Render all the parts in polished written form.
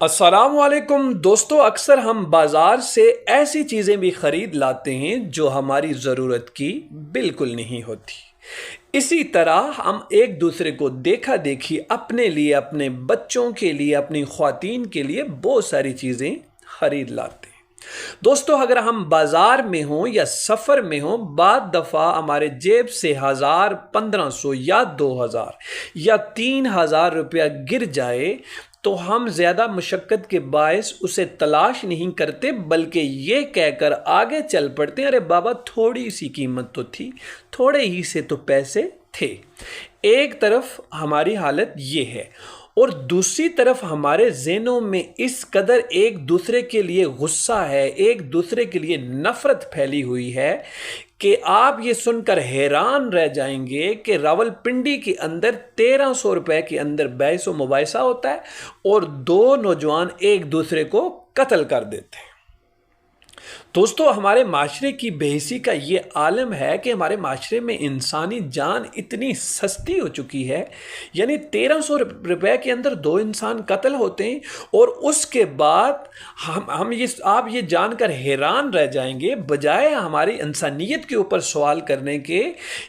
अस्सलाम वालेकुम दोस्तों, अक्सर हम बाज़ार से ऐसी चीज़ें भी ख़रीद लाते हैं जो हमारी ज़रूरत की बिल्कुल नहीं होती। इसी तरह हम एक दूसरे को देखा देखी अपने लिए, अपने बच्चों के लिए, अपनी ख़वातीन के लिए बहुत सारी चीज़ें ख़रीद लाते हैं। दोस्तों, अगर हम बाज़ार में हों या सफ़र में हों, बाद दफ़ा हमारे जेब से 1000, 1500 या 2000 या 3000 रुपया गिर जाए तो हम ज़्यादा मुशक्क़त के बायस उसे तलाश नहीं करते, बल्कि ये कहकर आगे चल पड़ते हैं, अरे बाबा थोड़ी सी कीमत तो थी, थोड़े ही से तो पैसे थे। एक तरफ हमारी हालत ये है और दूसरी तरफ हमारे ज़हनों में इस कदर एक दूसरे के लिए गुस्सा है, एक दूसरे के लिए नफ़रत फैली हुई है कि आप ये सुनकर हैरान रह जाएंगे कि रावलपिंडी के अंदर 1300 रुपए के अंदर बहस व मुबाहिसा होता है और दो नौजवान एक दूसरे को कत्ल कर देते हैं। दोस्तों, हमारे माशरे की बेहिसी का ये आलम है कि हमारे माशरे में इंसानी जान इतनी सस्ती हो चुकी है, यानी 1300 रुपए के अंदर दो इंसान कत्ल होते हैं और उसके बाद आप ये जानकर हैरान रह जाएंगे, बजाय हमारी इंसानियत के ऊपर सवाल करने के,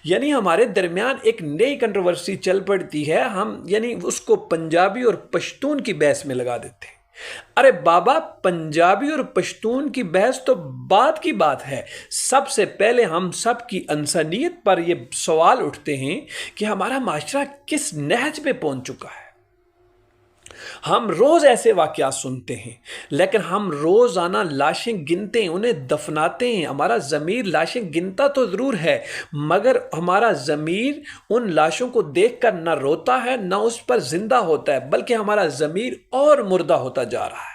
यानी हमारे दरमियान एक नई कंट्रोवर्सी चल पड़ती है, हम यानी उसको पंजाबी और पश्तून की बहस में लगा देते हैं। अरे बाबा, पंजाबी और पश्तून की बहस तो बात की बात है, सबसे पहले हम सब की इंसानियत पर ये सवाल उठते हैं कि हमारा माशरा किस नहज पे पहुंच चुका है। हम रोज ऐसे वाक़यात सुनते हैं, लेकिन हम रोजाना लाशें गिनते हैं, उन्हें दफनाते हैं। हमारा ज़मीर लाशें गिनता तो ज़रूर है, मगर हमारा ज़मीर उन लाशों को देखकर न रोता है न उस पर जिंदा होता है, बल्कि हमारा ज़मीर और मुर्दा होता जा रहा है।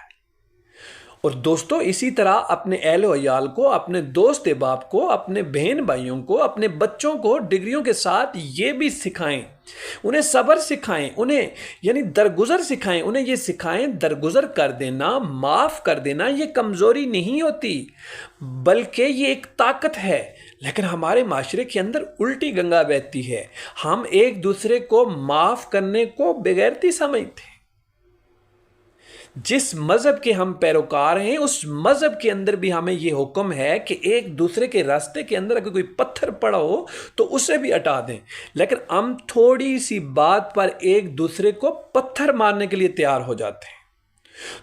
और दोस्तों, इसी तरह अपने अहल व अयाल को, अपने दोस्त बाप को, अपने बहन भाइयों को, अपने बच्चों को डिग्रियों के साथ ये भी सिखाएं, उन्हें सब्र सिखाएं, उन्हें यानी दरगुजर सिखाएं, उन्हें ये सिखाएं दरगुजर कर देना, माफ़ कर देना ये कमज़ोरी नहीं होती, बल्कि ये एक ताकत है। लेकिन हमारे माशरे के अंदर उल्टी गंगा बहती है, हम एक दूसरे को माफ़ करने को बेगैरती समझते हैं। जिस मज़हब के हम पैरोकार हैं, उस मज़हब के अंदर भी हमें यह हुक्म है कि एक दूसरे के रास्ते के अंदर अगर कोई पत्थर पड़ा हो तो उसे भी हटा दें, लेकिन हम थोड़ी सी बात पर एक दूसरे को पत्थर मारने के लिए तैयार हो जाते हैं।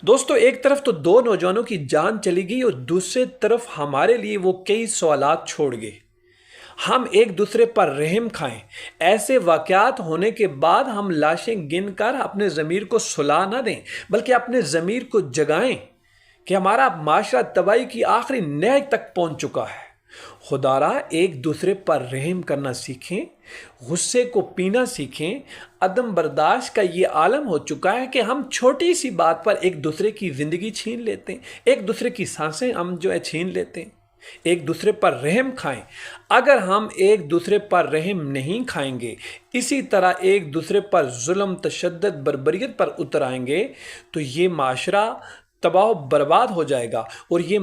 दोस्तों, एक तरफ तो दो नौजवानों की जान चली गई और दूसरी तरफ हमारे लिए वो कई सवालात छोड़ गए। हम एक दूसरे पर रहम खाएं। ऐसे वाक़यात होने के बाद हम लाशें गिनकर अपने ज़मीर को सुला ना दें, बल्कि अपने ज़मीर को जगाएं कि हमारा माशरा तबाही की आखिरी नहज तक पहुंच चुका है। खुदारा एक दूसरे पर रहम करना सीखें, गुस्से को पीना सीखें। अदम बर्दाश्त का ये आलम हो चुका है कि हम छोटी सी बात पर एक दूसरे की ज़िंदगी छीन लेते हैं, एक दूसरे की सांसें हम जो है छीन लेते हैं। एक दूसरे पर रहम खाएं। अगर हम एक दूसरे पर रहम नहीं खाएंगे, इसी तरह एक दूसरे पर जुल्म, तशद्दुद, बर्बरियत पर उतर आएंगे, तो ये माशरा तबाह बर्बाद हो जाएगा और ये